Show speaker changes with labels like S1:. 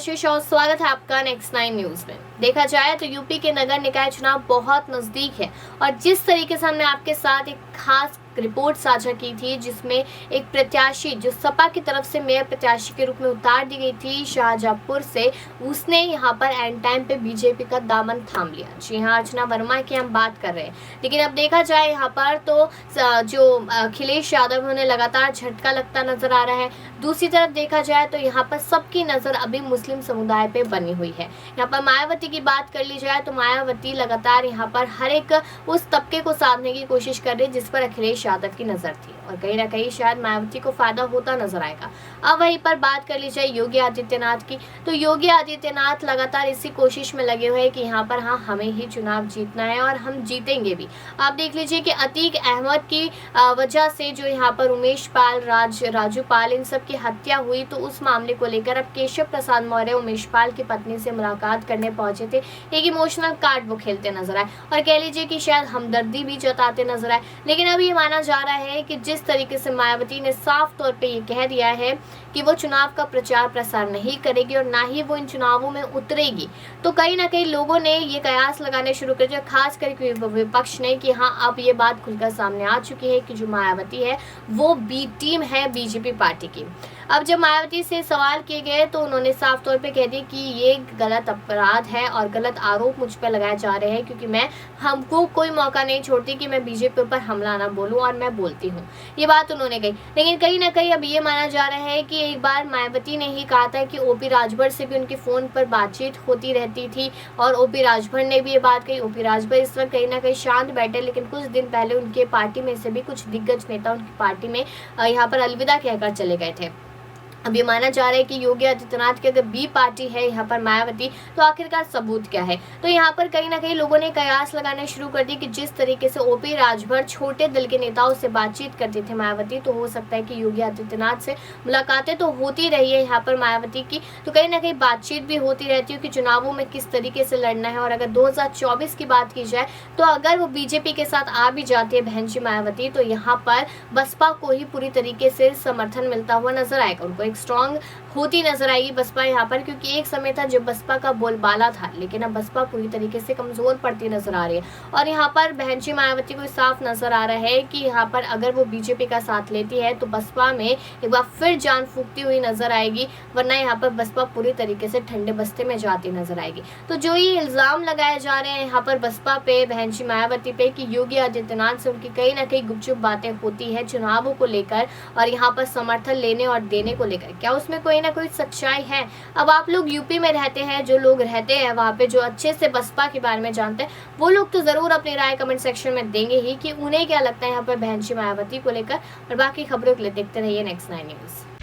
S1: आशीष और स्वागत है आपका नेक्स्ट 9 न्यूज में। देखा जाए तो यूपी के नगर निकाय चुनाव बहुत नजदीक है और जिस तरीके से हमने आपके साथ एक खास रिपोर्ट साझा की थी जिसमें एक प्रत्याशी जो सपा की तरफ से मेयर प्रत्याशी के रूप में उतार दी गई थी शाहजहांपुर से, उसने यहां पर एंड टाइम पे बीजेपी का दामन थाम लिया। जी हां, अर्चना वर्मा की हम बात कर रहे हैं। लेकिन अब देखा जाए यहां पर तो जो अखिलेश यादव उन्हें लगातार झटका लगता नजर आ रहा है। दूसरी तरफ देखा जाए तो यहाँ पर सबकी नजर अभी मुस्लिम समुदाय पे बनी हुई है। यहाँ पर मायावती की बात कर ली जाए तो मायावती लगातार यहाँ पर हर एक उस तबके को साधने की कोशिश कर रही जिस पर अखिलेश यादव की नजर थी और कहीं ना कहीं शायद मायावती को फायदा होता नजर आएगा। अब वहीं पर बात कर ली जाए योगी आदित्यनाथ की, तो योगी आदित्यनाथ लगातार इसी कोशिश में लगे हुए हैं कि यहाँ पर हाँ हमें ही चुनाव जीतना है और हम जीतेंगे भी। आप देख लीजिए कि अतीक अहमद की वजह से जो यहाँ पर उमेश पाल, राजू पाल, इन सब की हत्या हुई, तो उस मामले को लेकर अब केशव प्रसाद मौर्य उमेश पाल की पत्नी से मुलाकात करने पहुंचे थे। एक इमोशनल कार्ड वो खेलते नजर आए और कह लीजिए कि शायद हमदर्दी भी जताते नजर आए। लेकिन अब ये माना जा रहा है कि जिस तरीके से मायावती ने साफ तौर पे ये कह दिया है कि वो चुनाव का प्रचार प्रसार नहीं करेगी और ना ही वो इन चुनावों में उतरेगी, तो कहीं ना कहीं लोगों ने ये कयास लगाने शुरू कर दिया, खास करके विपक्ष ने, कि हाँ अब ये बात खुलकर सामने आ चुकी है कि जो मायावती है वो बी टीम है बीजेपी पार्टी की। अब जब मायावती से सवाल किए गए तो उन्होंने साफ तौर पे कह दिया कि ये गलत अपराध है और गलत आरोप मुझ पर लगाए जा रहे हैं, क्योंकि मैं हमको कोई मौका नहीं छोड़ती कि मैं बीजेपी पर हमला ना बोलूं और मैं बोलती हूं। ये बात उन्होंने कही। लेकिन कहीं ना कहीं अब ये माना जा रहा है कि एक बार मायावती ने ही कहा था कि ओपी राजभर से भी उनके फोन पर बातचीत होती रहती थी और ओपी राजभर ने भी ये बात कही। ओपी राजभर इस वक्त कहीं ना कहीं शांत बैठे, लेकिन कुछ दिन पहले उनके पार्टी में से भी कुछ दिग्गज नेता उनकी पार्टी में यहाँ पर अलविदा कहकर चले गए थे। अब ये माना जा रहा है कि योगी आदित्यनाथ की अगर बी पार्टी है यहाँ पर मायावती, तो आखिरकार सबूत क्या है। तो यहाँ पर कहीं ना कहीं लोगों ने कयास लगाने शुरू कर दी कि जिस तरीके से ओपी राजभर छोटे दल के नेताओं से बातचीत करते थे मायावती, तो हो सकता है कि योगी आदित्यनाथ से मुलाकातें तो होती रही है यहाँ पर मायावती की, तो कहीं ना कहीं बातचीत भी होती रहती है कि चुनावों में किस तरीके से लड़ना है। और अगर 2024 की बात की जाए तो अगर वो बीजेपी के साथ आ भी जाती है बहन जी मायावती, तो यहाँ पर बसपा को ही पूरी तरीके से समर्थन मिलता हुआ नजर आएगा, उनको एक स्ट्रॉन्ग होती नजर आएगी बसपा यहाँ पर, क्योंकि एक समय था जब बसपा का बोलबाला था, लेकिन अब बसपा पूरी तरीके से कमजोर पड़ती नजर आ रही है। और यहाँ पर बहन जी मायावती को साफ नजर आ रहा है कि यहाँ पर अगर वो बीजेपी का साथ लेती है तो बसपा में एक बार फिर जान फूकती हुई नजर आएगी, वरना यहाँ पर बसपा पूरी तरीके से ठंडे बस्ते में जाती नजर आएगी। तो जो ये इल्जाम लगाए जा रहे हैं यहाँ पर बसपा पे, बहन जी मायावती पे, कि योगी आदित्यनाथ से उनकी कहीं ना कहीं गुपचुप बातें होती है चुनावों को लेकर और यहाँ पर समर्थन लेने और देने को लेकर, क्या उसमें कोई ना कोई सच्चाई है। अब आप लोग यूपी में रहते हैं, जो लोग रहते हैं वहाँ पे, जो अच्छे से बसपा के बारे में जानते हैं, वो लोग तो जरूर अपनी राय कमेंट सेक्शन में देंगे ही कि उन्हें क्या लगता है यहाँ पर बहन जी मायावती को लेकर। और बाकी खबरों के लिए देखते रहिए नेक्स्ट 9 न्यूज।